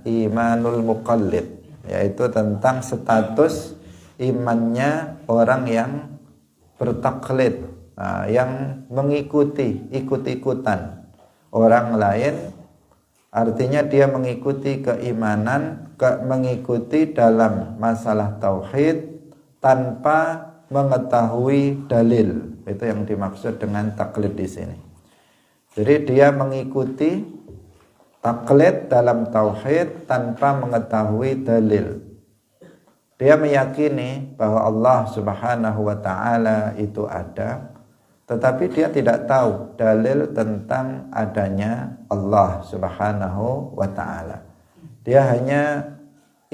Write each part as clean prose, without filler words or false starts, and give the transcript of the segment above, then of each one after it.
imanul muqallid, yaitu tentang status imannya orang yang bertaklid, yang mengikuti, ikut-ikutan orang lain. Artinya dia mengikuti keimanan, mengikuti dalam masalah tauhid tanpa mengetahui dalil. Itu yang dimaksud dengan taklid di sini. Jadi dia mengikuti taklid dalam tauhid tanpa mengetahui dalil. Dia meyakini bahwa Allah Subhanahu wa taala itu ada, tetapi dia tidak tahu dalil tentang adanya Allah Subhanahu wa taala. Dia hanya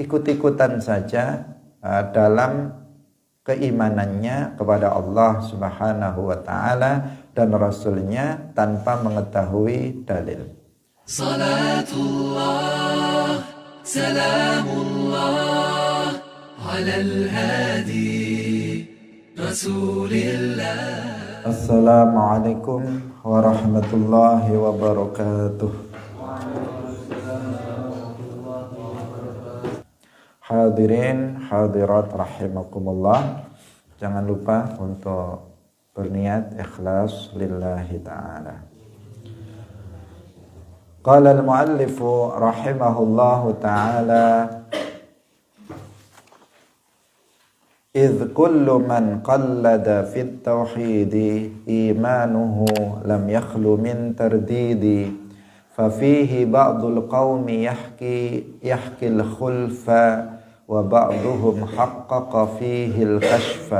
ikut-ikutan saja dalam keimanannya kepada Allah Subhanahu wa taala dan Rasulnya tanpa mengetahui dalil. Salatullah, salamullah alal hadi Rasulillah. Assalamualaikum warahmatullahi wabarakatuh. Hadirin hadirat rahimakumullah. Jangan lupa untuk berniat ikhlas lillahi ta'ala. Qala al-muallifu rahimahullahu ta'ala, إذ كل من قلد في التوحيد إيمانه لم يخل من ترديد ففيه بعض القوم يحكي الخلف وبعضهم حقق فيه الكشف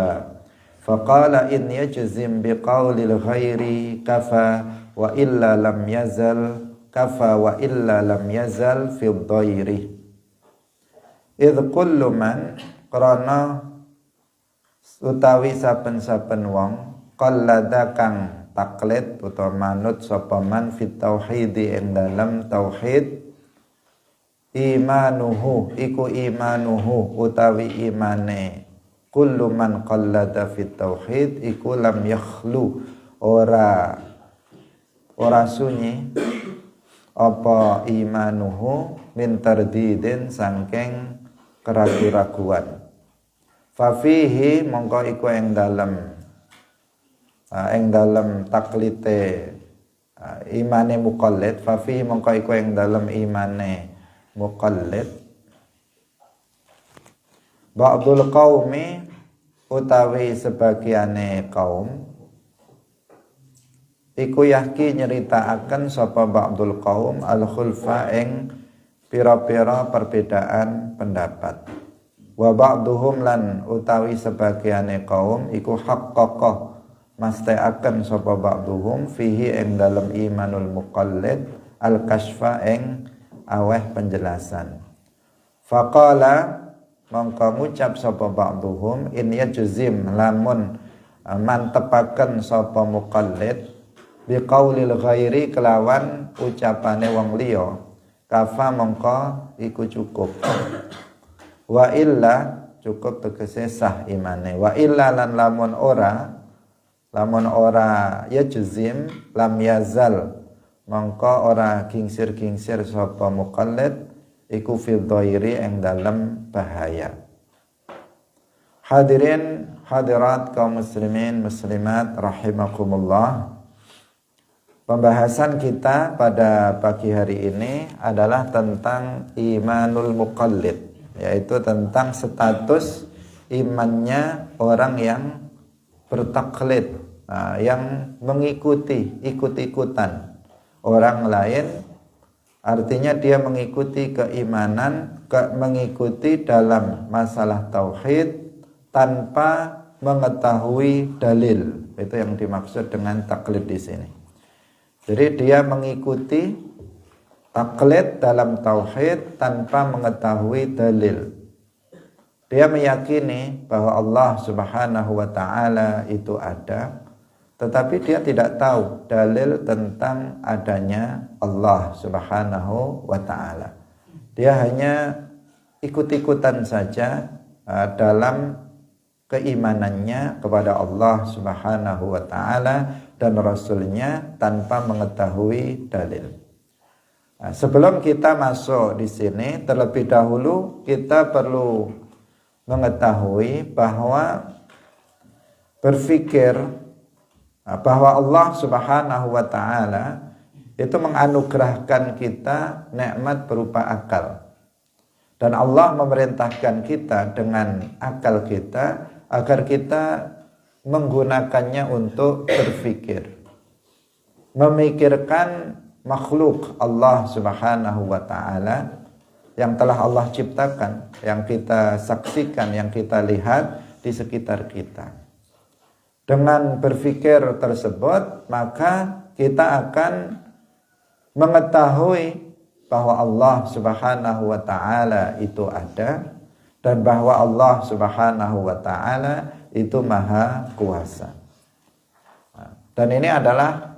فقال إن يجزم بقول الغير كفى وإلا لم يزل كفى وإلا لم يزل في الضير إذ كل من قرنا utawi saben-saben wong qallada kang taklid utawa manut sapa man fit tauhidi ing dalam tauhid imanuhu iku imanuhu utawi imane kullu man qallada fit tauhid iku lam yakhlu ora sunyi apa imanuhu min tardidin sangking keragu-raguan. Fafihi mongko iku ing dalem taklite imane muqallid. Fafihi mongko iku ing dalem imane muqallid ba'dul qaumi utawi sebagiane kaum iku yahki nyeritaaken sapa ba'dul qaum al-khulfa ing pira-pira perbedaan pendapat. Wa ba'duhum lan utawi sebagiane kaum iku haqqaqah masta'aken sapa ba'duhum fihi ing dalem imanul muqallid al-kashfa ing aweh penjelasan. Faqala mongko ngucap sapa ba'duhum in yajzim lamun mantepaken sapa muqallid biqaulil ghairi kelawan ucapane wong liya kafa mongko iku cukup. Wa illa cukup tegese sah imane. Wa illa lan lamun ora ya juzim lam yazal mongko ora kingsir-kingsir sapa muqallid iku fi dhairi ing dalem bahaya. Hadirin hadirat kaum muslimin muslimat rahimakumullah. Pembahasan kita pada pagi hari ini adalah tentang imanul muqallid, yaitu tentang status imannya orang yang bertaklid, yang mengikuti, ikut-ikutan orang lain. Artinya dia mengikuti keimanan, mengikuti dalam masalah tauhid tanpa mengetahui dalil. Itu yang dimaksud dengan taklid di sini. Jadi dia mengikuti taklid dalam tauhid tanpa mengetahui dalil. Dia meyakini bahwa Allah Subhanahu wa taala itu ada, tetapi dia tidak tahu dalil tentang adanya Allah Subhanahu wa taala. Dia hanya ikut-ikutan saja dalam keimanannya kepada Allah Subhanahu wa taala dan Rasulnya tanpa mengetahui dalil. Nah, sebelum kita masuk di sini, terlebih dahulu kita perlu mengetahui bahwa berpikir bahwa Allah Subhanahu wa taala itu menganugerahkan kita nikmat berupa akal. Dan Allah memerintahkan kita dengan akal kita agar kita menggunakannya untuk berpikir. Memikirkan makhluk Allah Subhanahu wa taala yang telah Allah ciptakan, yang kita saksikan, yang kita lihat di sekitar kita. Dengan berpikir tersebut, maka kita akan mengetahui bahwa Allah Subhanahu wa taala itu ada dan bahwa Allah Subhanahu wa taala itu maha kuasa. Dan ini adalah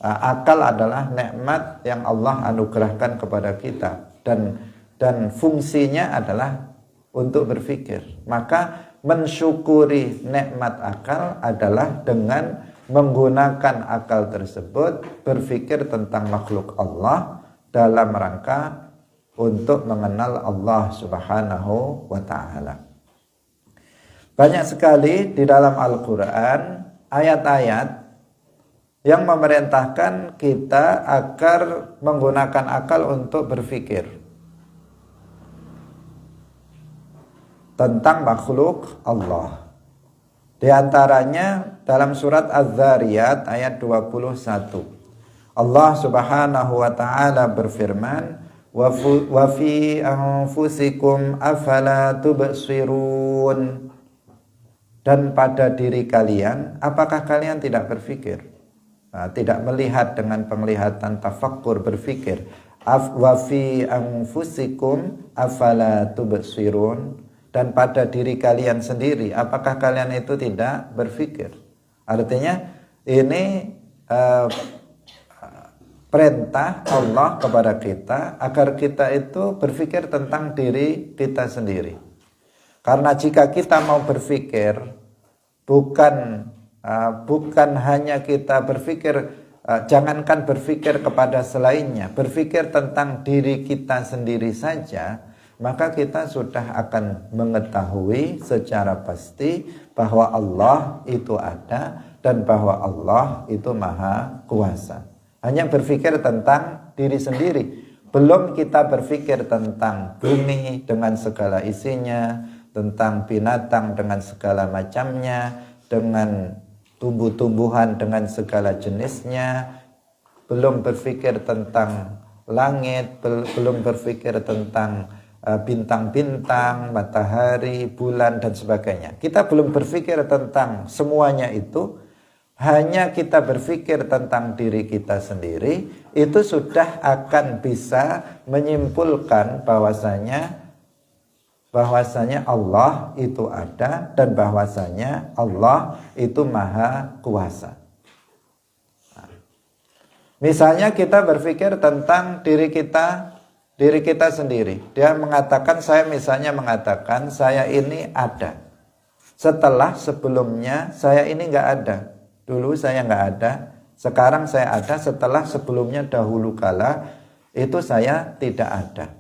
akal adalah nikmat yang Allah anugerahkan kepada kita dan fungsinya adalah untuk berpikir. Maka mensyukuri nikmat akal adalah dengan menggunakan akal tersebut berpikir tentang makhluk Allah dalam rangka untuk mengenal Allah Subhanahu wa taala. Banyak sekali di dalam Al-Qur'an ayat-ayat yang memerintahkan kita agar menggunakan akal untuk berpikir tentang makhluk Allah. Di antaranya dalam surat Az-Zariyat ayat 21. Allah Subhanahu wa taala berfirman, "Wa fi anfusikum afala tubsirun." Dan pada diri kalian, apakah kalian tidak berpikir? Tidak melihat dengan penglihatan tafakkur berpikir. Wa fi anfusikum afala tubsirun. Dan pada diri kalian sendiri, apakah kalian itu tidak berpikir? Artinya ini perintah Allah kepada kita agar kita itu berpikir tentang diri kita sendiri. Karena jika kita mau berpikir, bukan hanya kita berpikir, jangankan berpikir kepada selainnya, berpikir tentang diri kita sendiri saja, maka kita sudah akan mengetahui secara pasti bahwa Allah itu ada dan bahwa Allah itu maha kuasa. Hanya berpikir tentang diri sendiri. Belum kita berpikir tentang bumi dengan segala isinya, tentang binatang dengan segala macamnya, dengan tumbuh-tumbuhan dengan segala jenisnya. Belum berpikir tentang langit, belum berpikir tentang bintang-bintang, matahari, bulan, dan sebagainya. Kita belum berpikir tentang semuanya itu. Hanya kita berpikir tentang diri kita sendiri, itu sudah akan bisa menyimpulkan bahwasanya Allah itu ada dan bahwasanya Allah itu maha kuasa. Misalnya kita berpikir tentang diri kita sendiri. Dia mengatakan, saya ini ada. Setelah sebelumnya saya ini nggak ada. Dulu saya nggak ada, sekarang saya ada. Setelah sebelumnya dahulu kala itu saya tidak ada.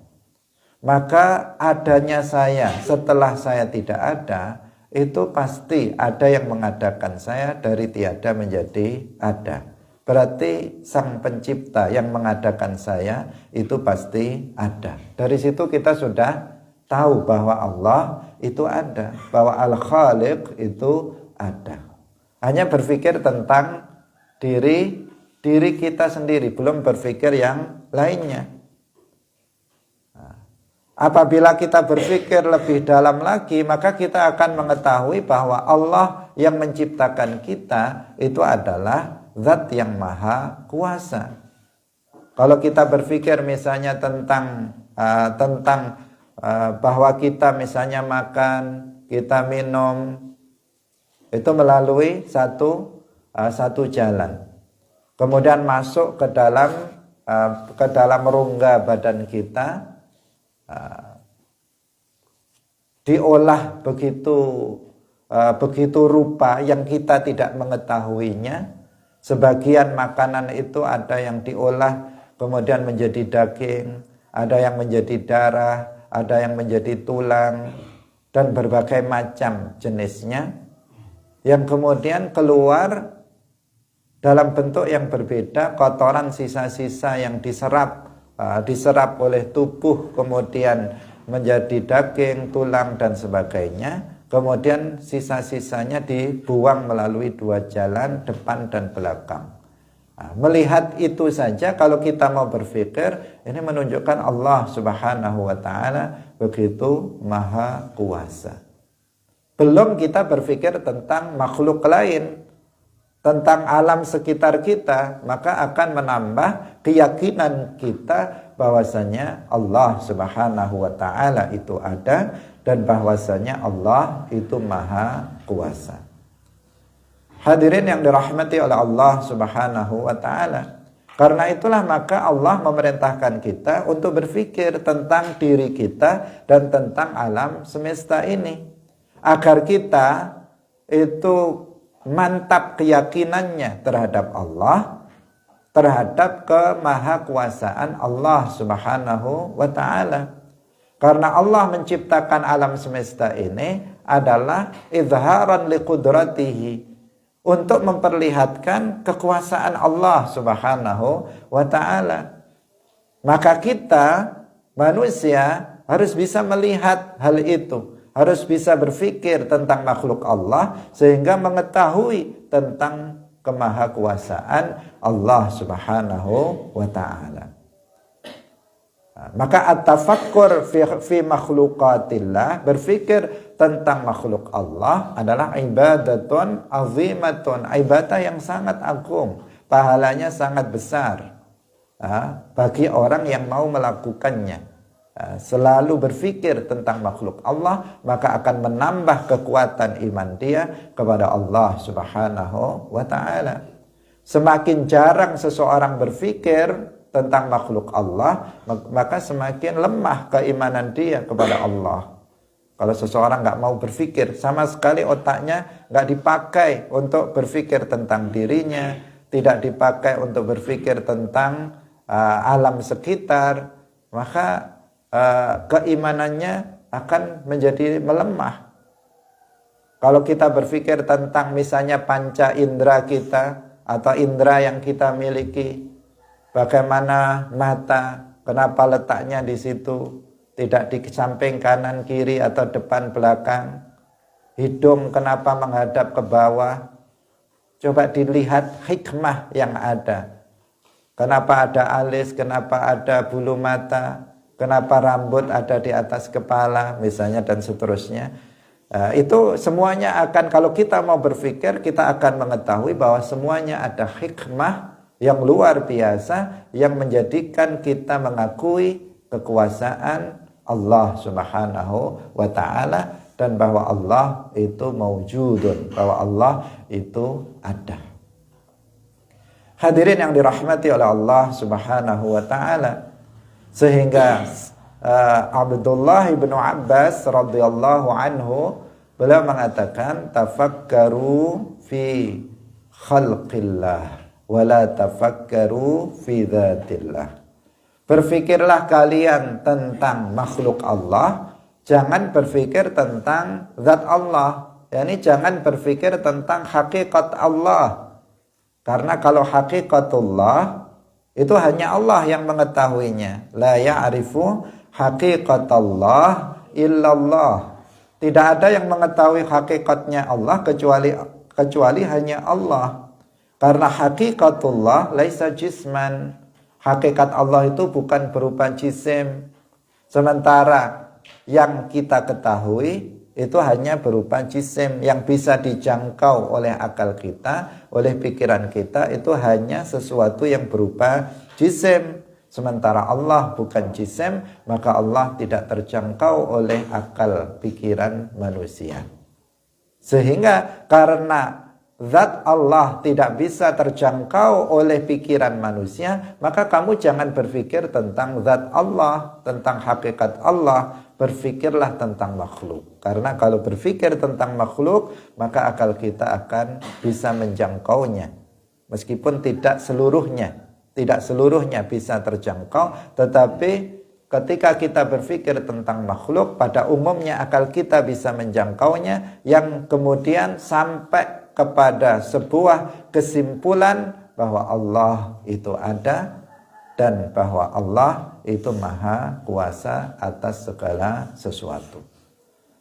Maka adanya saya setelah saya tidak ada, itu pasti ada yang mengadakan saya dari tiada menjadi ada. Berarti sang pencipta yang mengadakan saya itu pasti ada. Dari situ kita sudah tahu bahwa Allah itu ada, bahwa Al-Khaliq itu ada. Hanya berpikir tentang diri kita sendiri, belum berpikir yang lainnya. Apabila kita berpikir lebih dalam lagi, maka kita akan mengetahui bahwa Allah yang menciptakan kita itu adalah Zat yang maha kuasa. Kalau kita berpikir misalnya tentang bahwa kita misalnya makan, kita minum, itu melalui satu jalan. Kemudian masuk ke dalam rongga badan kita, diolah begitu rupa yang kita tidak mengetahuinya. Sebagian makanan itu ada yang diolah kemudian menjadi daging, ada yang menjadi darah, ada yang menjadi tulang, dan berbagai macam jenisnya, yang kemudian keluar dalam bentuk yang berbeda, kotoran sisa-sisa yang diserap oleh tubuh, kemudian menjadi daging, tulang, dan sebagainya. Kemudian sisa-sisanya dibuang melalui dua jalan, depan dan belakang. Melihat itu saja, kalau kita mau berpikir, ini menunjukkan Allah Subhanahu wa ta'ala begitu maha kuasa. Belum kita berpikir tentang makhluk lain, tentang alam sekitar kita, maka akan menambah keyakinan kita bahwasanya Allah Subhanahu wa ta'ala itu ada, dan bahwasanya Allah itu maha kuasa. Hadirin yang dirahmati oleh Allah Subhanahu wa ta'ala, karena itulah maka Allah memerintahkan kita untuk berpikir tentang diri kita dan tentang alam semesta ini, agar kita itu mantap keyakinannya terhadap Allah, terhadap kemahakuasaan Allah Subhanahu wa ta'ala. Karena Allah menciptakan alam semesta ini adalah izharan liqudratihi, untuk memperlihatkan kekuasaan Allah Subhanahu wa ta'ala. Maka kita manusia harus bisa melihat hal itu, harus bisa berpikir tentang makhluk Allah, sehingga mengetahui tentang kemahakuasaan Allah Subhanahu wa ta'ala. Maka at-tafakkur fi makhluqatillah, berpikir tentang makhluk Allah, adalah ibadatun azimatun, ibadah yang sangat agung, pahalanya sangat besar bagi orang yang mau melakukannya. Selalu berpikir tentang makhluk Allah, maka akan menambah kekuatan iman dia kepada Allah Subhanahu wa ta'ala. Semakin jarang seseorang berpikir tentang makhluk Allah, maka semakin lemah keimanan dia kepada Allah. Kalau seseorang nggak mau berpikir, sama sekali otaknya nggak dipakai untuk berpikir tentang dirinya, tidak dipakai untuk berpikir tentang alam sekitar, maka keimanannya akan menjadi melemah. Kalau kita berpikir tentang misalnya panca indera kita atau indera yang kita miliki, bagaimana mata, kenapa letaknya di situ, tidak di samping kanan kiri atau depan belakang. Hidung kenapa menghadap ke bawah. Coba dilihat hikmah yang ada. Kenapa ada alis, kenapa ada bulu mata, kenapa rambut ada di atas kepala, misalnya, dan seterusnya. Itu semuanya akan, kalau kita mau berpikir, kita akan mengetahui bahwa semuanya ada hikmah yang luar biasa, yang menjadikan kita mengakui kekuasaan Allah Subhanahu wa ta'ala, dan bahwa Allah itu maujudun, bahwa Allah itu ada. Hadirin yang dirahmati oleh Allah Subhanahu wa ta'ala, sehingga Abdullah bin Abbas radhiyallahu anhu, beliau mengatakan, tafakkaru fi khalqillah wala tafakkaru fi dzatillah. Berpikirlah kalian tentang makhluk Allah, jangan berpikir tentang zat Allah. Yani jangan berpikir tentang hakikat Allah. Karena kalau hakikatullah itu hanya Allah yang mengetahuinya. La ya'rifu haqiqatallah illallah. Tidak ada yang mengetahui hakikatnya Allah kecuali hanya Allah. Karena hakikatullah laisa jisman. Hakikat Allah itu bukan berupa jisim. Sementara yang kita ketahui itu hanya berupa jisim, yang bisa dijangkau oleh akal kita, oleh pikiran kita, itu hanya sesuatu yang berupa jisim. Sementara Allah bukan jisim, maka Allah tidak terjangkau oleh akal pikiran manusia. Sehingga karena zat Allah tidak bisa terjangkau oleh pikiran manusia, maka kamu jangan berpikir tentang zat Allah, tentang hakikat Allah. Berpikirlah tentang makhluk. Karena kalau berpikir tentang makhluk, maka akal kita akan bisa menjangkaunya, meskipun tidak seluruhnya. tidak seluruhnya bisa terjangkau, tetapi ketika kita berpikir tentang makhluk, pada umumnya akal kita bisa menjangkaunya, yang kemudian sampai kepada sebuah kesimpulan bahwa Allah itu ada dan bahwa Allah itu maha kuasa atas segala sesuatu.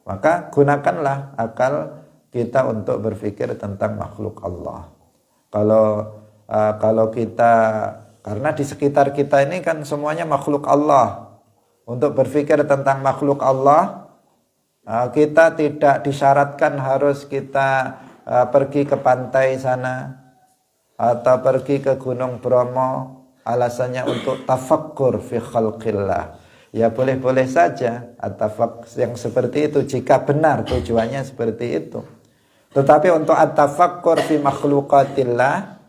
Maka gunakanlah akal kita untuk berpikir tentang makhluk Allah. Kalau kita, karena di sekitar kita ini kan semuanya makhluk Allah. Untuk berpikir tentang makhluk Allah, kita tidak disyaratkan harus kita pergi ke pantai sana atau pergi ke Gunung Bromo, alasannya untuk tafakkur fi khalqillah. Ya boleh-boleh saja at-tafakkur yang seperti itu jika benar tujuannya seperti itu. Tetapi untuk at-tafakkur fi makhluqatillah,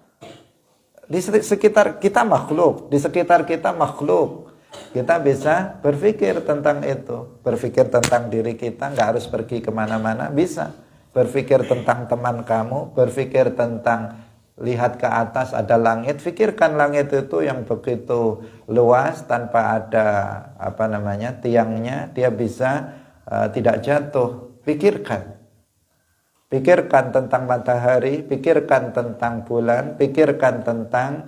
di sekitar kita makhluk, di sekitar kita makhluk, kita bisa berpikir tentang itu, berpikir tentang diri kita, nggak harus pergi kemana-mana, bisa berpikir tentang teman kamu, berpikir tentang lihat ke atas ada langit, pikirkan langit itu yang begitu luas tanpa ada tiangnya, dia bisa tidak jatuh. Pikirkan tentang matahari, pikirkan tentang bulan, pikirkan tentang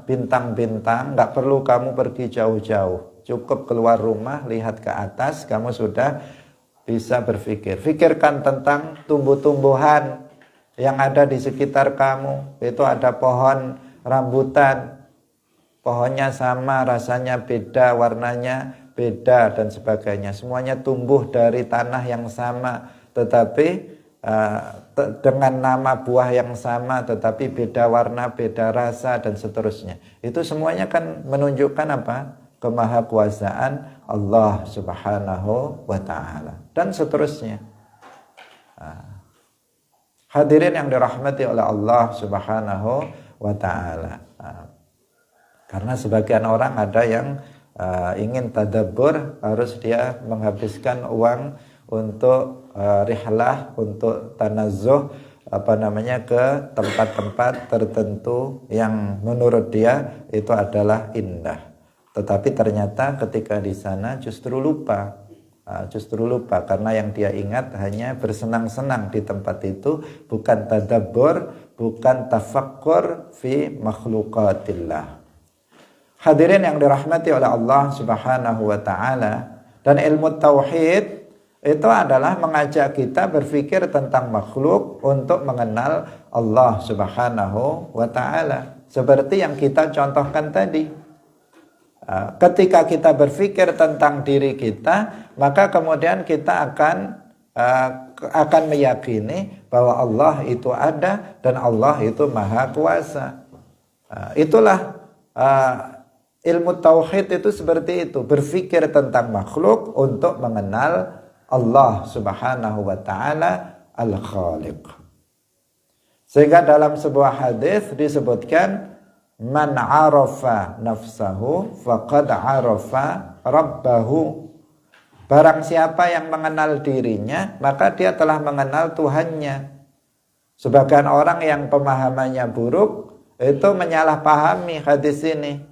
bintang-bintang. Nggak perlu kamu pergi jauh-jauh, cukup keluar rumah, lihat ke atas, kamu sudah bisa berpikir. Pikirkan tentang tumbuh-tumbuhan yang ada di sekitar kamu. Itu ada pohon rambutan, pohonnya sama, rasanya beda, warnanya beda dan sebagainya. Semuanya tumbuh dari tanah yang sama, tetapi dengan nama buah yang sama, tetapi beda warna, beda rasa dan seterusnya. Itu semuanya kan menunjukkan apa? Kemahakuasaan Allah Subhanahu wa ta'ala dan seterusnya. Hadirin yang dirahmati oleh Allah Subhanahu wa ta'ala. Karena sebagian orang ada yang ingin tadabbur, harus dia menghabiskan uang untuk rihlah, untuk tanazzuh ke tempat-tempat tertentu yang menurut dia itu adalah indah. Tetapi ternyata ketika di sana justru lupa karena yang dia ingat hanya bersenang-senang di tempat itu, bukan tadabbur, bukan tafakkur fi makhluqatillah. Hadirin yang dirahmati oleh Allah Subhanahu wa ta'ala, dan ilmu tauhid itu adalah mengajak kita berpikir tentang makhluk untuk mengenal Allah Subhanahu wa ta'ala. Seperti yang kita contohkan tadi. Ketika kita berpikir tentang diri kita, maka kemudian kita akan meyakini bahwa Allah itu ada dan Allah itu maha kuasa. Itulah ilmu tauhid itu seperti itu, berpikir tentang makhluk untuk mengenal Allah Subhanahu wa ta'ala al-Khaliq. Sehingga dalam sebuah hadis disebutkan, man arafa nafsahu faqad arafa rabbahu. Barang siapa yang mengenal dirinya, maka dia telah mengenal Tuhannya. Sebagian orang yang pemahamannya buruk itu menyalahpahami hadis ini.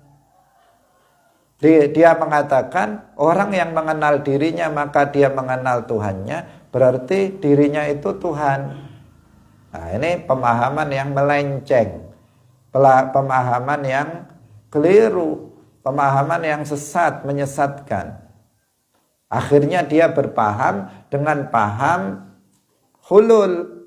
Dia mengatakan orang yang mengenal dirinya maka dia mengenal Tuhannya, berarti dirinya itu Tuhan. Nah, ini pemahaman yang melenceng, pemahaman yang keliru, pemahaman yang sesat, menyesatkan. Akhirnya dia berpaham dengan paham hulul.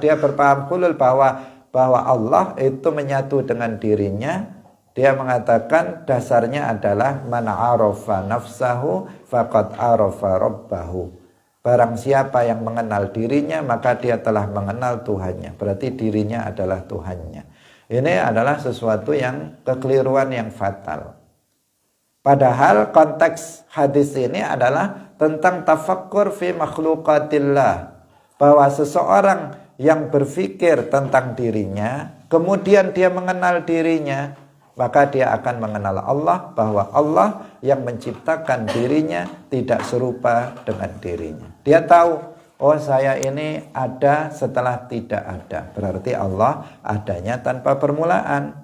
Dia berpaham hulul bahwa Allah itu menyatu dengan dirinya. Dia mengatakan dasarnya adalah man arafa nafsahu faqad arafa rabbahu. Barang siapa yang mengenal dirinya maka dia telah mengenal Tuhannya. Berarti dirinya adalah Tuhannya. Ini adalah sesuatu yang kekeliruan yang fatal. Padahal konteks hadis ini adalah tentang tafakkur fi makhluqatillah. Bahwa seseorang yang berpikir tentang dirinya, kemudian dia mengenal dirinya, maka dia akan mengenal Allah, bahwa Allah yang menciptakan dirinya tidak serupa dengan dirinya. Dia tahu, oh saya ini ada setelah tidak ada. Berarti Allah adanya tanpa permulaan.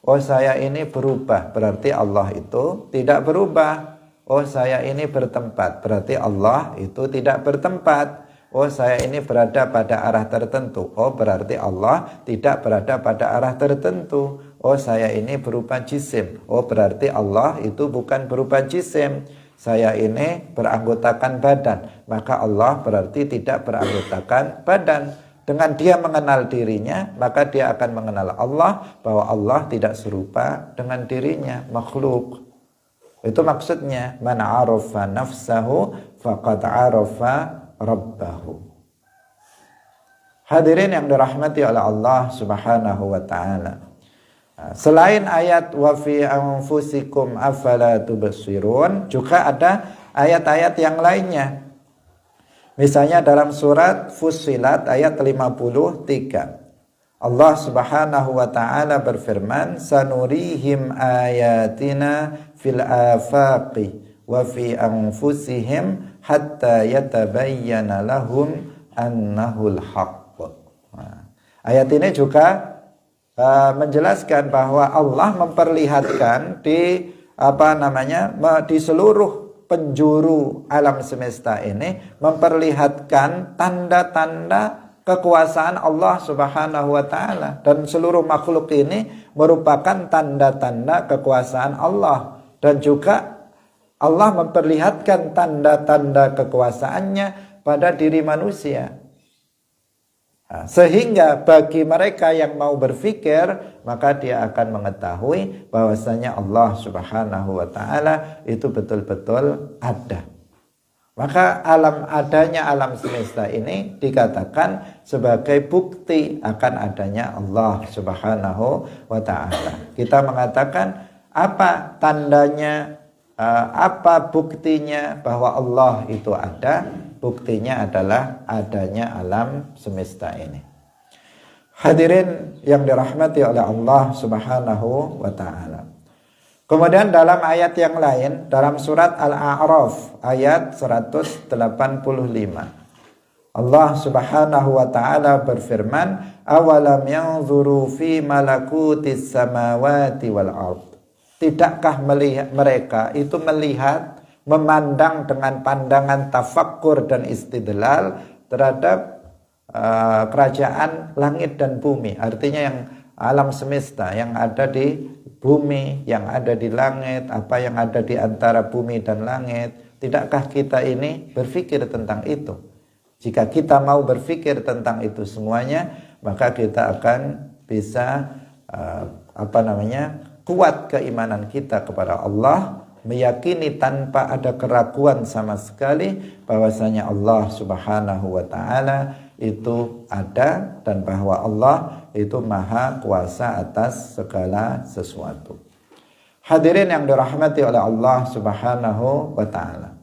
Oh saya ini berubah, berarti Allah itu tidak berubah. Oh saya ini bertempat, berarti Allah itu tidak bertempat. Oh saya ini berada pada arah tertentu. Oh berarti Allah tidak berada pada arah tertentu. Oh saya ini berupa jisim. Oh berarti Allah itu bukan berupa jisim. Saya ini beranggotakan badan. Maka Allah berarti tidak beranggotakan badan. Dengan dia mengenal dirinya, maka dia akan mengenal Allah, bahwa Allah tidak serupa dengan dirinya, makhluk. Itu maksudnya, man arafa nafsahu faqad arafa rabbahu. Hadirin yang dirahmati oleh Allah Subhanahu wa taala. Selain ayat wa fi anfusikum afala tubsirun, juga ada ayat-ayat yang lainnya. Misalnya dalam surat Fussilat ayat 53. Allah Subhanahu wa taala berfirman, sanurihim ayatina fil afaqi wa fi anfusihim hatta yatabayyana lahum annahul haqq. Ayat ini juga menjelaskan bahwa Allah memperlihatkan di di seluruh penjuru alam semesta ini, memperlihatkan tanda-tanda kekuasaan Allah Subhanahu wa taala, dan seluruh makhluk ini merupakan tanda-tanda kekuasaan Allah, dan juga Allah memperlihatkan tanda-tanda kekuasaannya pada diri manusia. Sehingga bagi mereka yang mau berpikir, maka dia akan mengetahui bahwasanya Allah Subhanahu wa taala itu betul-betul ada. Maka adanya alam semesta ini dikatakan sebagai bukti akan adanya Allah Subhanahu wa taala. Kita mengatakan apa tandanya, apa buktinya bahwa Allah itu ada? Buktinya adalah adanya alam semesta ini. Hadirin yang dirahmati oleh Allah Subhanahu wa taala. Kemudian dalam ayat yang lain, dalam surat Al-A'raf ayat 185, Allah Subhanahu wa taala berfirman, awalam yanzuru fi malakutis samawati wal ard. Tidakkah mereka itu melihat, memandang dengan pandangan tafakkur dan istidlal terhadap kerajaan langit dan bumi. Artinya yang alam semesta, yang ada di bumi, yang ada di langit, apa yang ada di antara bumi dan langit. Tidakkah kita ini berpikir tentang itu? Jika kita mau berpikir tentang itu semuanya, maka kita akan bisa kuat keimanan kita kepada Allah, meyakini tanpa ada keraguan sama sekali bahwasanya Allah Subhanahu wa taala itu ada, dan bahwa Allah itu maha kuasa atas segala sesuatu. Hadirin yang dirahmati oleh Allah Subhanahu wa taala.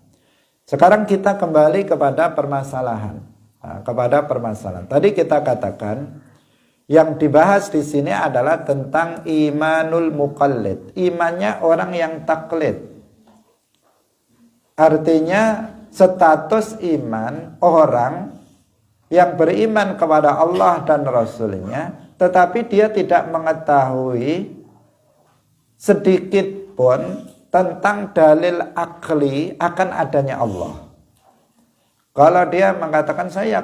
Sekarang kita kembali kepada permasalahan. Tadi kita katakan yang dibahas di sini adalah tentang imanul muqallid, imannya orang yang taklid. Artinya status iman orang yang beriman kepada Allah dan Rasulnya, tetapi dia tidak mengetahui sedikit pun tentang dalil akli akan adanya Allah. Kalau dia mengatakan saya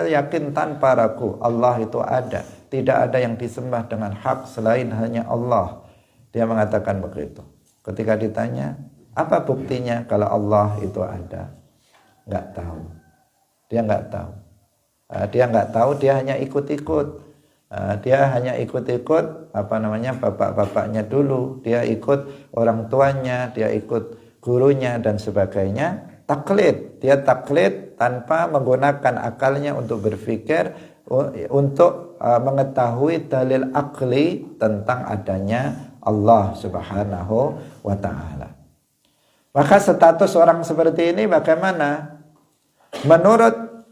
yakin tanpa ragu Allah itu ada, tidak ada yang disembah dengan hak selain hanya Allah, dia mengatakan begitu. Ketika ditanya, apa buktinya kalau Allah itu ada? Nggak tahu. Dia nggak tahu. Dia hanya ikut-ikut. Dia hanya ikut-ikut bapak-bapaknya dulu. Dia ikut orang tuanya, dia ikut gurunya dan sebagainya. Taklid. Dia taklid tanpa menggunakan akalnya untuk berpikir, untuk mengetahui dalil akli tentang adanya Allah Subhanahu wa taala. Maka status orang seperti ini bagaimana? Menurut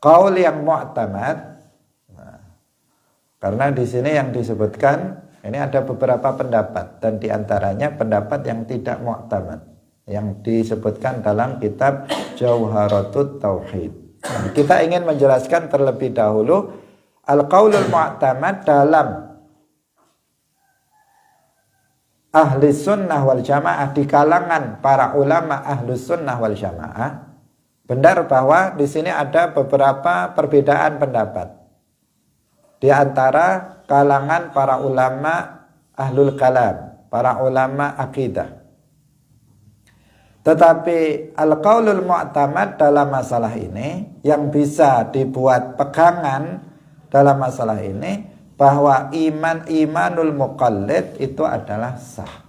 qaul yang mu'tamad, karena di sini yang disebutkan ini ada beberapa pendapat, dan diantaranya pendapat yang tidak mu'tamad yang disebutkan dalam kitab Jauharatut Tauhid. Kita ingin menjelaskan terlebih dahulu al-qaulul mu'tamad dalam ahli sunnah wal jamaah, di kalangan para ulama ahli sunnah wal jamaah, benar bahwa di sini ada beberapa perbedaan pendapat di antara kalangan para ulama ahlul kalam, para ulama akidah. Tetapi al-qaulul mu'tamad dalam masalah ini, yang bisa dibuat pegangan dalam masalah ini, bahwa imanul muqallid itu adalah sah.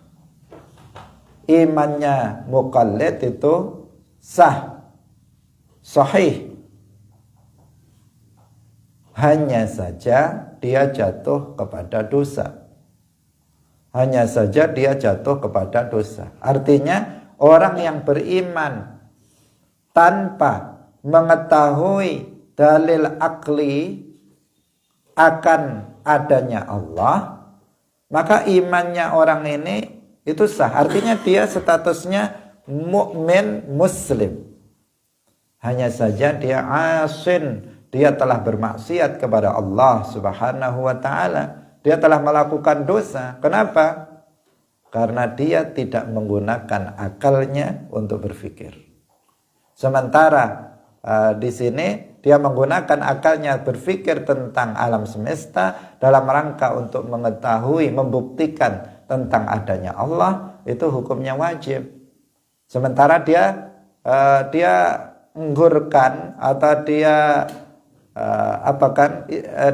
Imannya muqallid itu sah, sahih. Hanya saja dia jatuh kepada dosa. Hanya saja dia jatuh kepada dosa. Artinya orang yang beriman tanpa mengetahui dalil akli akan adanya Allah, maka imannya orang ini itu sah. Artinya dia statusnya mukmin muslim. Hanya saja dia asin, dia telah bermaksiat kepada Allah Subhanahu wa taala. Dia telah melakukan dosa. Kenapa? Karena dia tidak menggunakan akalnya untuk berpikir. Sementara di sini dia menggunakan akalnya berpikir tentang alam semesta dalam rangka untuk mengetahui, membuktikan tentang adanya Allah, itu hukumnya wajib. Sementara dia menggurkan atau dia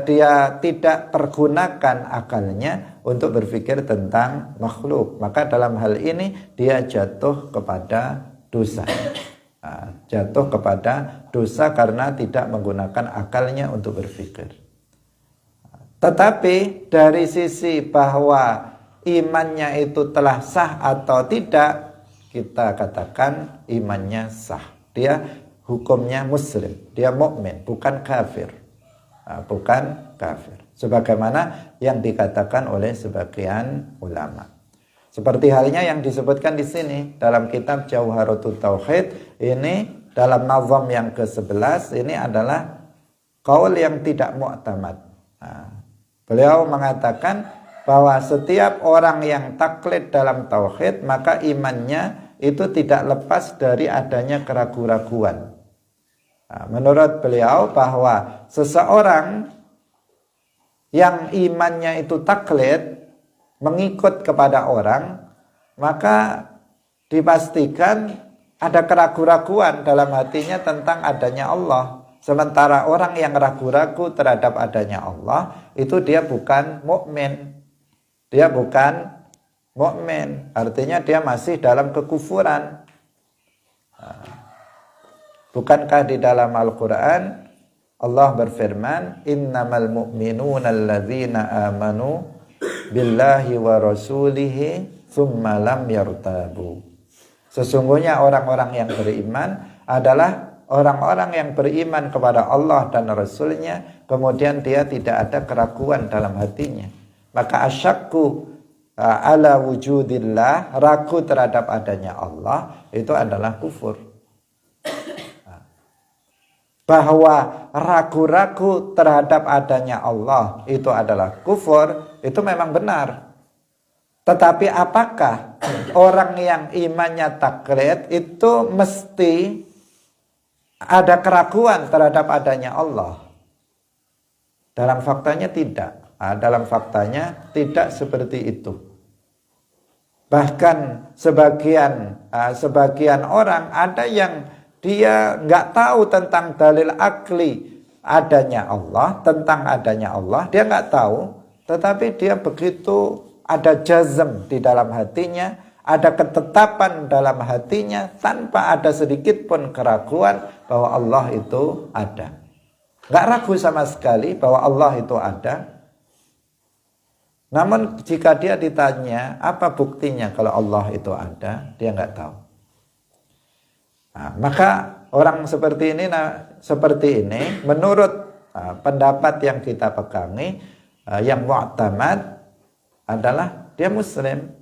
dia tidak pergunakan akalnya untuk berpikir tentang makhluk, maka dalam hal ini dia jatuh kepada dosa. Jatuh kepada dosa karena tidak menggunakan akalnya untuk berpikir. Tetapi dari sisi bahwa imannya itu telah sah atau tidak, kita katakan imannya sah. Dia hukumnya muslim, dia mukmin, bukan kafir. Bukan kafir. Sebagaimana yang dikatakan oleh sebagian ulama. Seperti halnya yang disebutkan di sini dalam kitab Jauharatut Tauhid, ini dalam nazam yang ke-11, ini adalah qaul yang tidak mu'tamad. Beliau mengatakan bahwa setiap orang yang taklid dalam tauhid, maka imannya itu tidak lepas dari adanya keraguan-raguan. Menurut beliau bahwa seseorang yang imannya itu taklid, mengikut kepada orang, maka dipastikan ada keraguan-raguan dalam hatinya tentang adanya Allah. Sementara orang yang ragu-ragu terhadap adanya Allah, itu dia bukan mukmin. Dia bukan mukmin, artinya dia masih dalam kekufuran. Bukankah di dalam Al-Quran Allah berfirman, innamal mu'minuna alladzina amanu billahi wa rasulihi thumma lam yartabu. Sesungguhnya orang-orang yang beriman adalah orang-orang yang beriman kepada Allah dan Rasulnya, kemudian dia tidak ada keraguan dalam hatinya. Maka asyakku ala wujudillah, ragu terhadap adanya Allah, itu adalah kufur. Bahwa ragu-ragu terhadap adanya Allah itu adalah kufur, itu memang benar. Tetapi apakah orang yang imannya taklid itu mesti ada keraguan terhadap adanya Allah? Dalam faktanya tidak. Dalam faktanya tidak seperti itu. Bahkan sebagian orang ada yang dia nggak tahu tentang dalil akli adanya Allah, tentang adanya Allah, dia nggak tahu, tetapi dia begitu ada jazm di dalam hatinya, ada ketetapan dalam hatinya tanpa ada sedikit pun keraguan bahwa Allah itu ada. Nggak ragu sama sekali bahwa Allah itu ada. Namun jika dia ditanya apa buktinya kalau Allah itu ada, dia nggak tahu. Maka orang seperti ini menurut pendapat yang kita pegangi, yang mu'tamad adalah dia muslim.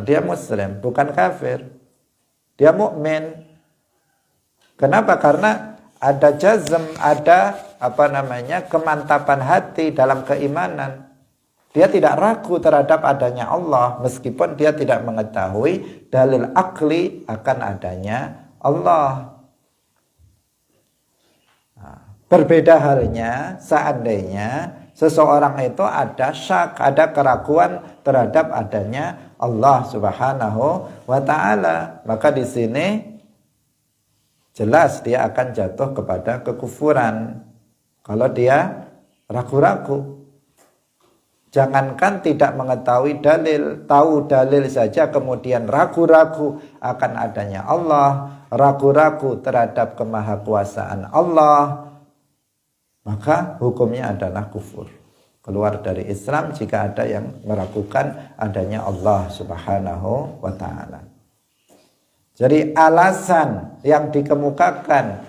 Dia muslim, bukan kafir. Dia mukmin. Kenapa? Karena ada jazm, ada kemantapan hati dalam keimanan. Dia tidak ragu terhadap adanya Allah meskipun dia tidak mengetahui dalil akli akan adanya Allah. Berbeda halnya seandainya seseorang itu ada syak, ada keraguan terhadap adanya Allah Subhanahu wa taala, maka di sini jelas dia akan jatuh kepada kekufuran. Kalau dia ragu-ragu, jangankan tidak mengetahui dalil, tahu dalil saja kemudian ragu-ragu akan adanya Allah, ragu-ragu terhadap kemahakuasaan Allah, maka hukumnya adalah kufur, keluar dari Islam jika ada yang meragukan adanya Allah Subhanahu wa ta'ala. Jadi alasan yang dikemukakan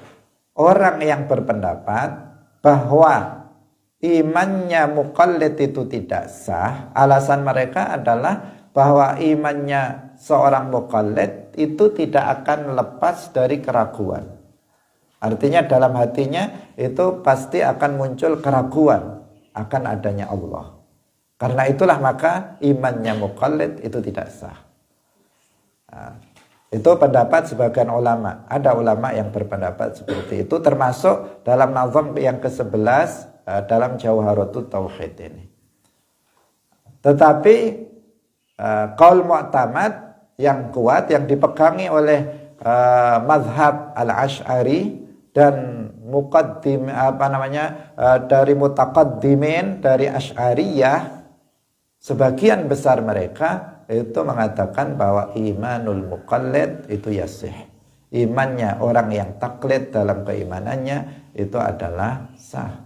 orang yang berpendapat bahwa imannya muqallid itu tidak sah, alasan mereka adalah bahwa imannya seorang muqallid itu tidak akan lepas dari keraguan. Artinya dalam hatinya itu pasti akan muncul keraguan akan adanya Allah. Karena itulah maka imannya muqallid itu tidak sah. Nah, itu pendapat sebagian ulama. Ada ulama yang berpendapat seperti itu, termasuk dalam nazam yang ke-11 dalam Jawharatut Tauhid ini. Tetapi qaul mu'tamad yang kuat yang dipegangi oleh mazhab al-Asy'ari dan muqaddim dari mutaqaddimin dari Asy'ariyah, sebagian besar mereka itu mengatakan bahwa imanul muqallid itu yasih. Imannya orang yang taklid dalam keimanannya itu adalah sah.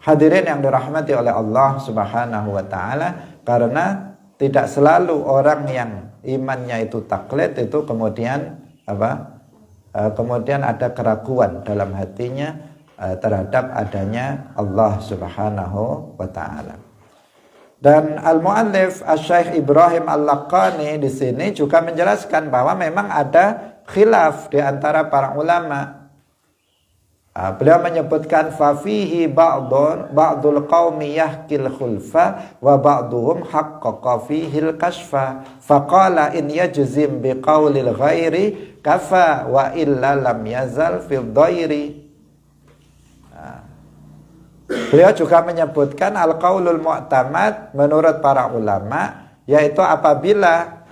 Hadirin yang dirahmati oleh Allah Subhanahu wa taala, karena tidak selalu orang yang imannya itu taklid itu kemudian kemudian ada keraguan dalam hatinya terhadap adanya Allah Subhanahu wa taala. Dan al-muallif Asy-Syaikh Ibrahim Al-Laqani di sini juga menjelaskan bahwa memang ada khilaf di antara para ulama. Beliau menyebutkan fafihi ba'dul qaumi yahkil khulfa wa ba'duhum haqqaqa fihil kashfa faqala in yajzim biqaulil ghairi kafa wa illa lam yazal fil dhairi. Beliau juga menyebutkan al-qaulul mu'tamad menurut para ulama, yaitu apabila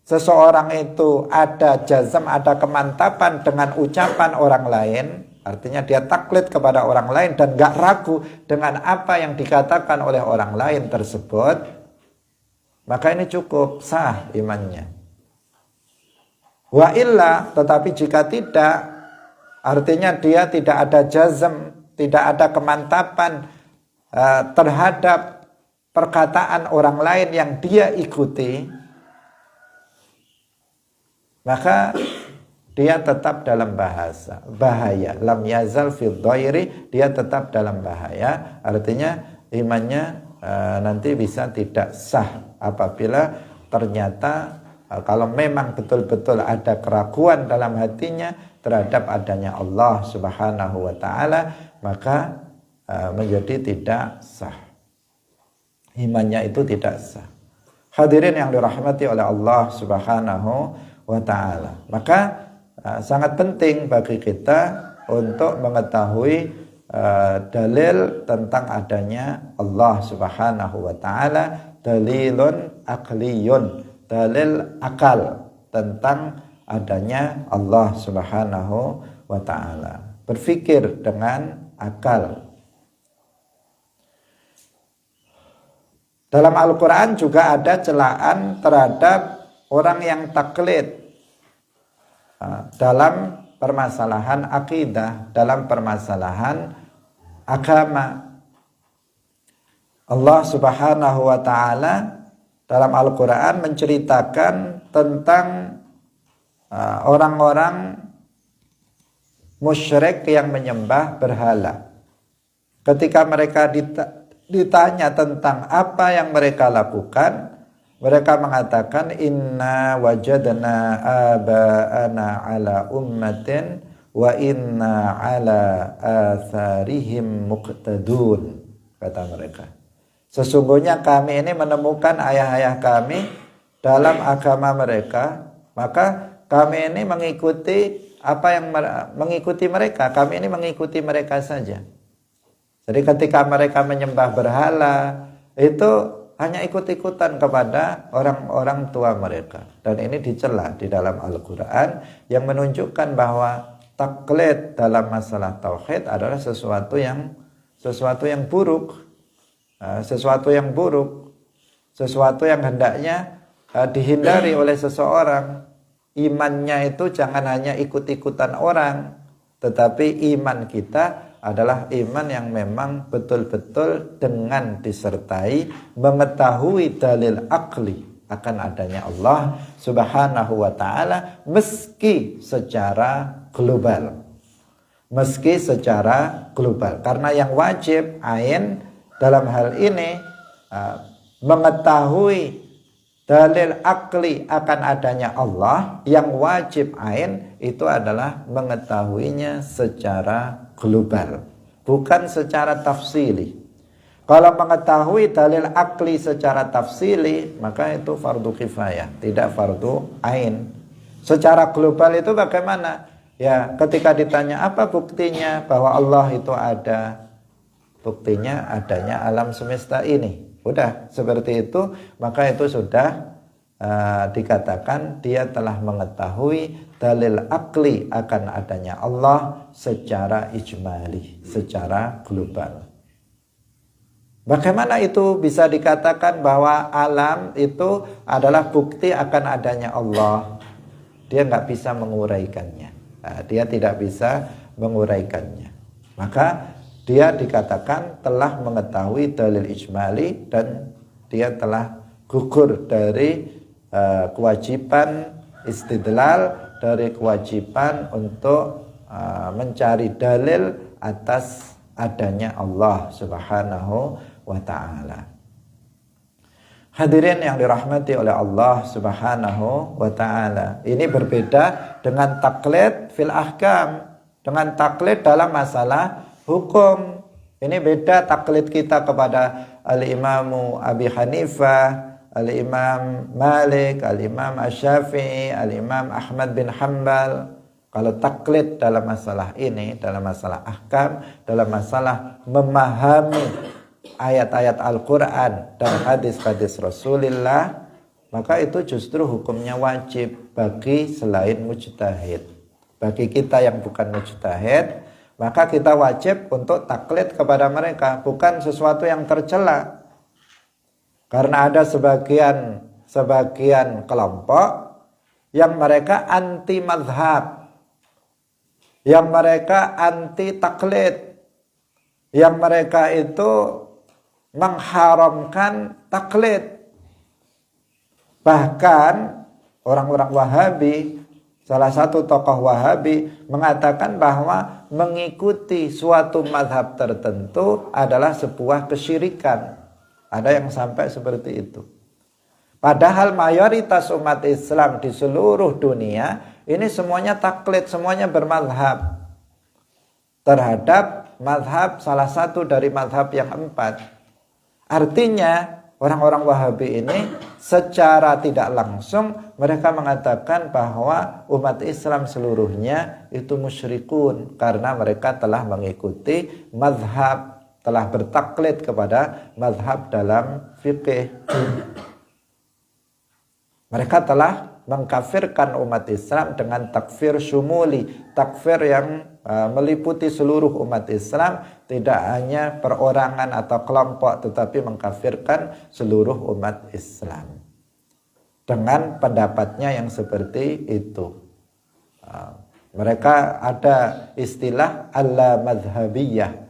seseorang itu ada jazm, ada kemantapan dengan ucapan orang lain, artinya dia taklid kepada orang lain dan gak ragu dengan apa yang dikatakan oleh orang lain tersebut, maka ini cukup sah imannya. Wa illa, tetapi jika tidak, artinya dia tidak ada jazm, tidak ada kemantapan terhadap perkataan orang lain yang dia ikuti, maka dia tetap dalam bahaya. Lam yazal fil dhairi, dia tetap dalam bahaya. Artinya imannya nanti bisa tidak sah apabila ternyata kalau memang betul-betul ada keraguan dalam hatinya terhadap adanya Allah Subhanahu wa taala, maka menjadi tidak sah. Imannya itu tidak sah. Hadirin yang dirahmati oleh Allah Subhanahu wa taala. Maka sangat penting bagi kita untuk mengetahui dalil tentang adanya Allah Subhanahu wa taala, dalilun aqliyun, dalil akal tentang adanya Allah Subhanahu wa taala. Berpikir dengan akal. Dalam Al-Qur'an juga ada celaan terhadap orang yang taklid dalam permasalahan akidah, dalam permasalahan agama. Allah Subhanahu wa taala dalam Al-Qur'an menceritakan tentang orang-orang musyrik yang menyembah berhala. Ketika mereka ditanya tentang apa yang mereka lakukan, mereka mengatakan inna wajadna aba'ana ala ummatin wa inna ala atharihim muqtadun, kata mereka. Sesungguhnya kami ini menemukan ayah-ayah kami dalam agama mereka, maka kami ini mengikuti apa yang mengikuti mereka. Kami ini mengikuti mereka saja. Jadi ketika mereka menyembah berhala, itu hanya ikut-ikutan kepada orang-orang tua mereka. Dan ini dicela di dalam Al-Quran yang menunjukkan bahwa taklid dalam masalah tauhid adalah sesuatu yang buruk, sesuatu yang hendaknya dihindari oleh seseorang. Imannya itu jangan hanya ikut-ikutan orang, tetapi iman kita adalah iman yang memang betul-betul dengan disertai mengetahui dalil akli akan adanya Allah Subhanahu wa ta'ala, meski secara global. Karena yang wajib ain dalam hal ini mengetahui dalil akli akan adanya Allah, yang wajib ain itu adalah mengetahuinya secara global, bukan secara tafsili. Kalau mengetahui dalil akli secara tafsili, maka itu fardu kifayah, tidak fardu ain. Secara global itu bagaimana? Ya, ketika ditanya apa buktinya bahwa Allah itu ada, buktinya adanya alam semesta ini. Udah seperti itu, maka itu sudah dikatakan dia telah mengetahui dalil akli akan adanya Allah secara ijmali, secara global. Bagaimana itu bisa dikatakan bahwa alam itu adalah bukti akan adanya Allah? Dia nggak bisa menguraikannya. Dia tidak bisa menguraikannya. Maka dia dikatakan telah mengetahui dalil ijmali dan dia telah gugur dari kewajiban istidlal, dari kewajiban untuk mencari dalil atas adanya Allah Subhanahu wa ta'ala. Hadirin yang dirahmati oleh Allah Subhanahu wa ta'ala, ini berbeda dengan taklid fil ahkam, dengan taklid dalam masalah hukum. Ini beda taklid kita kepada Al-Imamu Abi Hanifah, Al-Imam Malik, Al-Imam Asy-Syafi'i, Al-Imam Ahmad bin Hanbal. Kalau taklid dalam masalah ini, dalam masalah ahkam, dalam masalah memahami ayat-ayat Al-Quran dan hadis-hadis Rasulullah, maka itu justru hukumnya wajib bagi selain mujtahid. Bagi kita yang bukan mujtahid, maka kita wajib untuk taklid kepada mereka, bukan sesuatu yang tercela. Karena ada sebagian kelompok yang mereka anti mazhab, yang mereka anti taklid, yang mereka itu mengharamkan taklid. Bahkan orang-orang Wahabi, salah satu tokoh Wahabi mengatakan bahwa mengikuti suatu mazhab tertentu adalah sebuah kesyirikan. Ada yang sampai seperti itu. Padahal mayoritas umat Islam di seluruh dunia ini semuanya taklid, semuanya bermadhab terhadap madhab salah satu dari madhab yang 4. Artinya orang-orang Wahabi ini secara tidak langsung mereka mengatakan bahwa umat Islam seluruhnya itu musyrikun karena mereka telah mengikuti madhab, telah bertaklid kepada madhab dalam fikih. Mereka telah mengkafirkan umat Islam dengan takfir syumuli, takfir yang meliputi seluruh umat Islam, tidak hanya perorangan atau kelompok, tetapi mengkafirkan seluruh umat Islam dengan pendapatnya yang seperti itu. Mereka ada istilah al-madhabiyah.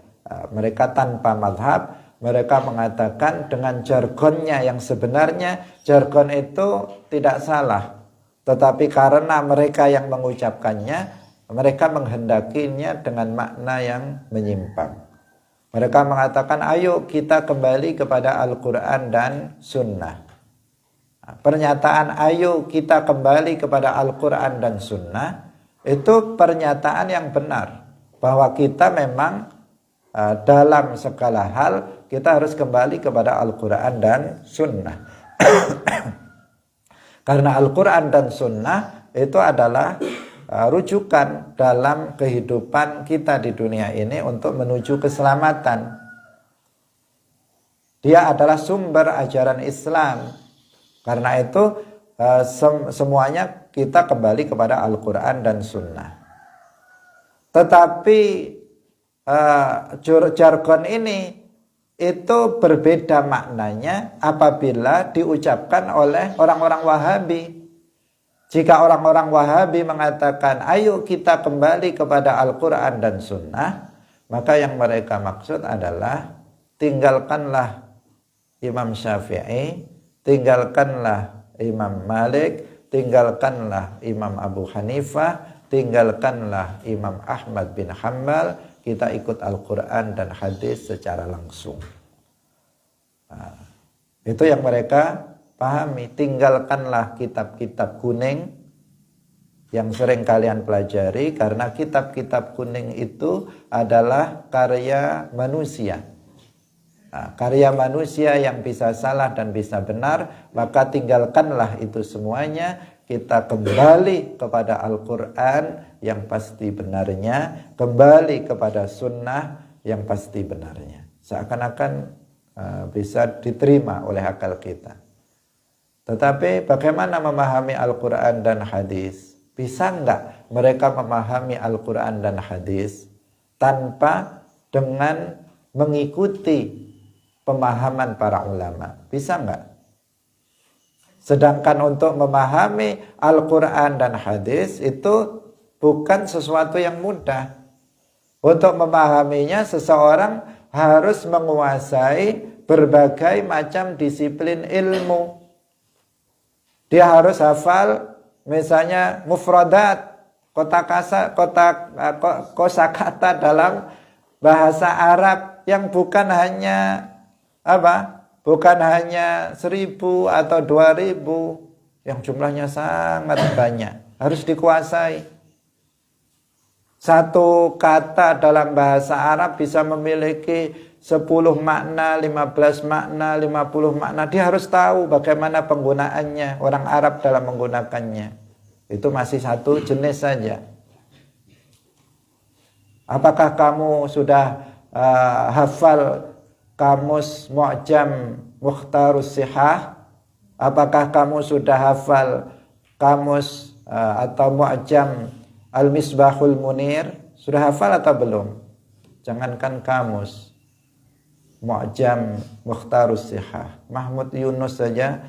Mereka tanpa madhab, mereka mengatakan dengan jargonnya yang sebenarnya, jargon itu tidak salah, tetapi karena mereka yang mengucapkannya, mereka menghendakinya dengan makna yang menyimpang. Mereka mengatakan, ayo kita kembali kepada Al-Quran dan Sunnah. Pernyataan ayo kita kembali kepada Al-Quran dan Sunnah Itu pernyataan yang benar bahwa kita memang dalam segala hal kita harus kembali kepada Al-Quran dan Sunnah. Karena Al-Quran dan Sunnah itu adalah rujukan dalam kehidupan kita di dunia ini untuk menuju keselamatan. Dia adalah sumber ajaran Islam. Karena itu semuanya kita kembali kepada Al-Quran dan Sunnah. Tetapi jargon ini itu berbeda maknanya apabila diucapkan oleh orang-orang Wahabi. Jika orang-orang Wahabi mengatakan ayo kita kembali kepada Al-Quran dan Sunnah, maka yang mereka maksud adalah tinggalkanlah Imam Syafi'i, tinggalkanlah Imam Malik, tinggalkanlah Imam Abu Hanifah, tinggalkanlah Imam Ahmad bin Hanbal, kita ikut Al-Quran dan hadis secara langsung. Nah, itu yang mereka pahami. Tinggalkanlah kitab-kitab kuning yang sering kalian pelajari, karena kitab-kitab kuning itu adalah karya manusia. Nah, karya manusia yang bisa salah dan bisa benar, maka tinggalkanlah itu semuanya. Kita kembali kepada Al-Quran yang pasti benarnya, kembali kepada Sunnah yang pasti benarnya. Seakan-akan bisa diterima oleh akal kita. Tetapi bagaimana memahami Al-Quran dan hadis? Bisa enggak mereka memahami Al-Quran dan hadis tanpa dengan mengikuti pemahaman para ulama? Bisa enggak? Sedangkan untuk memahami Al-Quran dan hadis itu bukan sesuatu yang mudah. Untuk memahaminya seseorang harus menguasai berbagai macam disiplin ilmu. Dia harus hafal misalnya mufradat, kosakata dalam bahasa Arab yang bukan hanya bukan hanya 1.000 atau 2.000, yang jumlahnya sangat banyak, harus dikuasai. Satu kata dalam bahasa Arab bisa memiliki 10 makna, 15 makna, 50 makna. Dia harus tahu bagaimana penggunaannya, orang Arab dalam menggunakannya. Itu masih satu jenis saja. Apakah kamu sudah hafal kamus Mu'jam Mukhtarus Sihah? Apakah kamu sudah hafal kamus atau Mu'jam Al-Misbahul Munir? Sudah hafal atau belum? Jangankan kamus, Mu'jam Mukhtarus Sihah, Mahmud Yunus saja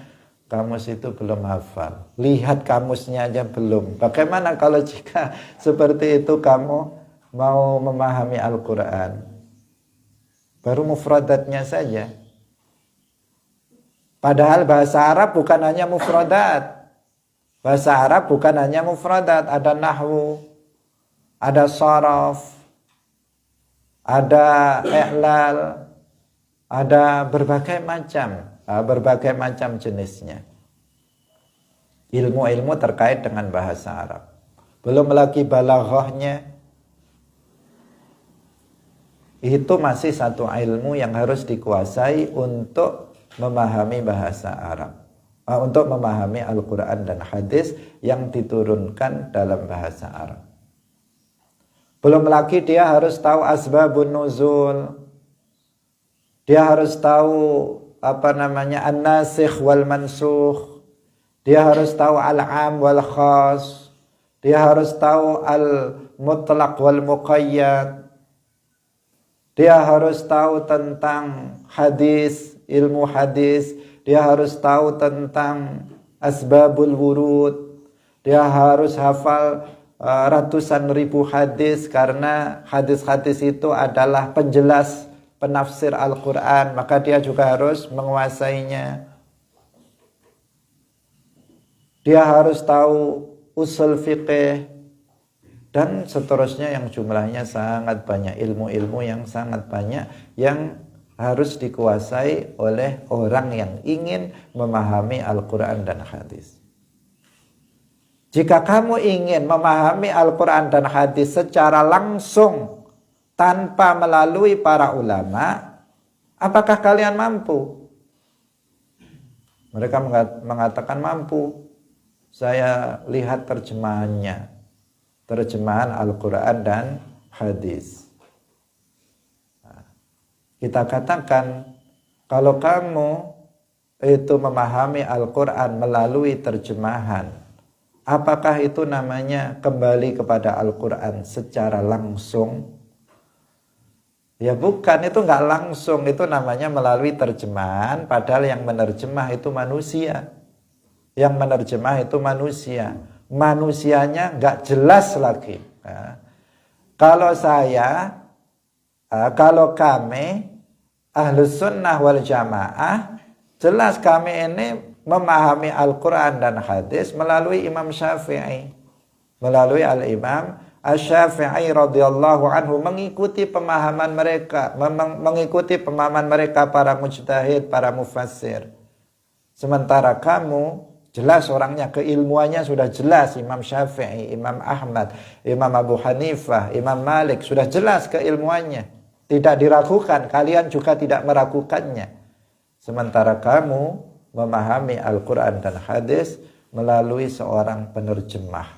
kamus itu belum hafal. Lihat kamusnya aja belum. Bagaimana kalau jika seperti itu kamu mau memahami Al-Quran? Baru mufradatnya saja. Padahal bahasa Arab bukan hanya mufradat. Bahasa Arab bukan hanya mufradat. Ada nahwu, ada saraf, ada i'lal, ada berbagai macam jenisnya. Ilmu-ilmu terkait dengan bahasa Arab. Belum lagi balaghahnya. Itu masih satu ilmu yang harus dikuasai untuk memahami bahasa Arab, untuk memahami Al-Quran dan hadis yang diturunkan dalam bahasa Arab. Belum lagi dia harus tahu asbabun nuzul, dia harus tahu an-nasikh wal mansukh, dia harus tahu al-am wal khas, dia harus tahu al-mutlaq wal muqayyad. Dia harus tahu tentang hadis, ilmu hadis. Dia harus tahu tentang asbabul wurud. Dia harus hafal ratusan ribu hadis, karena hadis-hadis itu adalah penjelas penafsir Al-Quran. Maka dia juga harus menguasainya. Dia harus tahu usul fiqh. Dan seterusnya yang jumlahnya sangat banyak. Ilmu-ilmu yang sangat banyak yang harus dikuasai oleh orang yang ingin memahami Al-Quran dan hadis. Jika kamu ingin memahami Al-Quran dan hadis secara langsung tanpa melalui para ulama, apakah kalian mampu? Mereka mengatakan mampu. Saya lihat terjemahannya, terjemahan Al-Quran dan hadis. Kita katakan, kalau kamu itu memahami Al-Quran melalui terjemahan, apakah itu namanya kembali kepada Al-Quran secara langsung? Ya bukan, itu nggak langsung, itu namanya melalui terjemahan, padahal yang menerjemah itu manusia. Yang menerjemah itu manusia. Manusianya nggak jelas lagi. Kalau saya, kalau kami, Ahlus Sunnah wal Jamaah, jelas kami ini memahami Al-Quran dan hadis melalui Imam Syafi'i. Melalui Al-Imam Asy-Syafi'i radhiyallahu anhu, mengikuti pemahaman mereka, mengikuti pemahaman mereka para mujtahid, para mufassir. Sementara kamu jelas orangnya, keilmuannya sudah jelas, Imam Syafi'i, Imam Ahmad, Imam Abu Hanifah, Imam Malik, sudah jelas keilmuannya. Tidak diragukan, kalian juga tidak meragukannya. Sementara kamu memahami Al-Quran dan hadis melalui seorang penerjemah.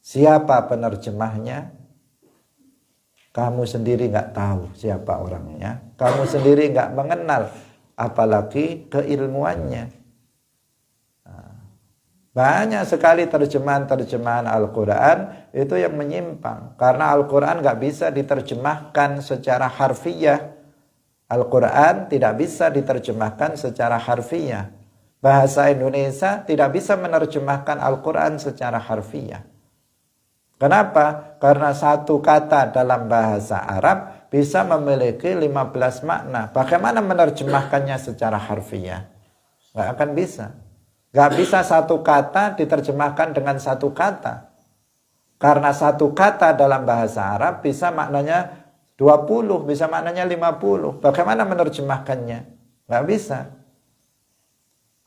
Siapa penerjemahnya? Kamu sendiri nggak tahu siapa orangnya. Kamu sendiri nggak mengenal, apalagi keilmuannya. Banyak sekali terjemahan-terjemahan Al-Quran itu yang menyimpang. Karena Al-Quran nggak bisa diterjemahkan secara harfiah. Al-Quran tidak bisa diterjemahkan secara harfiah. Bahasa Indonesia tidak bisa menerjemahkan Al-Quran secara harfiah. Kenapa? Karena satu kata dalam bahasa Arab bisa memiliki 15 makna. Bagaimana menerjemahkannya secara harfiah? Nggak akan bisa. Gak bisa satu kata diterjemahkan dengan satu kata. Karena satu kata dalam bahasa Arab bisa maknanya 20, bisa maknanya 50. Bagaimana menerjemahkannya? Gak bisa.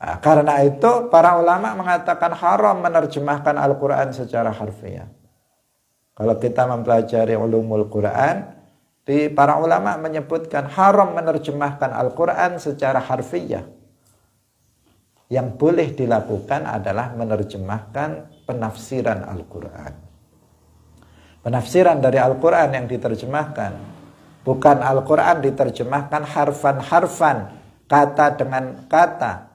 Nah, karena itu para ulama mengatakan haram menerjemahkan Al-Quran secara harfiah. Kalau kita mempelajari ulumul Quran, para ulama menyebutkan haram menerjemahkan Al-Quran secara harfiah. Yang boleh dilakukan adalah menerjemahkan penafsiran Al-Quran. Penafsiran dari Al-Quran yang diterjemahkan. Bukan Al-Quran diterjemahkan harfan-harfan, kata dengan kata,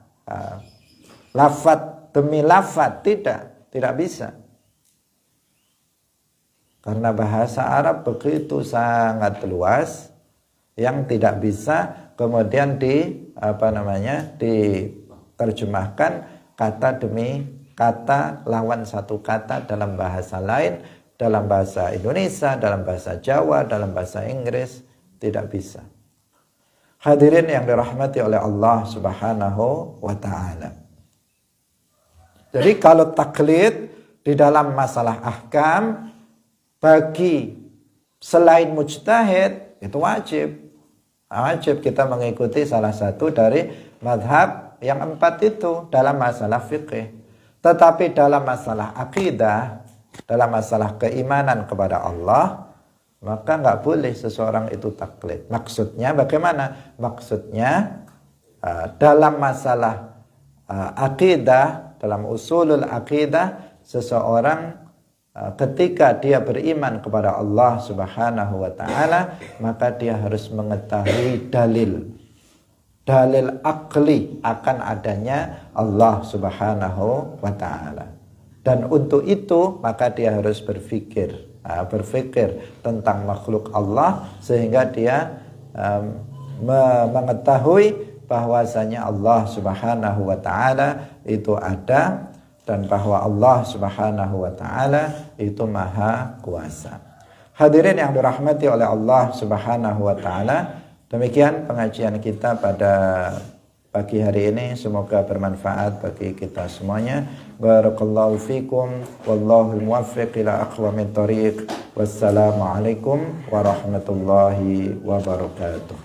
lafaz demi lafaz. Tidak bisa. Karena bahasa Arab begitu sangat luas, yang tidak bisa kemudian diterjemahkan kata demi kata, lawan satu kata dalam bahasa lain, dalam bahasa Indonesia, dalam bahasa Jawa, dalam bahasa Inggris, tidak bisa. Hadirin yang dirahmati oleh Allah Subhanahu wa ta'ala. Jadi kalau taklid di dalam masalah ahkam bagi selain mujtahid itu wajib. Wajib kita mengikuti salah satu dari madhab yang 4 itu dalam masalah fikih. Tetapi dalam masalah akidah, dalam masalah keimanan kepada Allah, maka nggak boleh seseorang itu taklid. Maksudnya bagaimana? Maksudnya dalam masalah akidah, dalam usulul akidah, seseorang ketika dia beriman kepada Allah Subhanahu wa ta'ala, maka dia harus mengetahui dalil akli akan adanya Allah Subhanahu wa ta'ala. Dan untuk itu maka dia harus berpikir tentang makhluk Allah, sehingga dia mengetahui bahwasanya Allah Subhanahu wa ta'ala itu ada, dan bahwa Allah Subhanahu wa ta'ala itu maha kuasa. Hadirin yang dirahmati oleh Allah Subhanahu wa ta'ala, demikian pengajian kita pada pagi hari ini. Semoga bermanfaat bagi kita semuanya. Barakallahu fikum, wallahu muwaffiq ila aqwamit thoriq. Wassalamualaikum warahmatullahi wabarakatuh.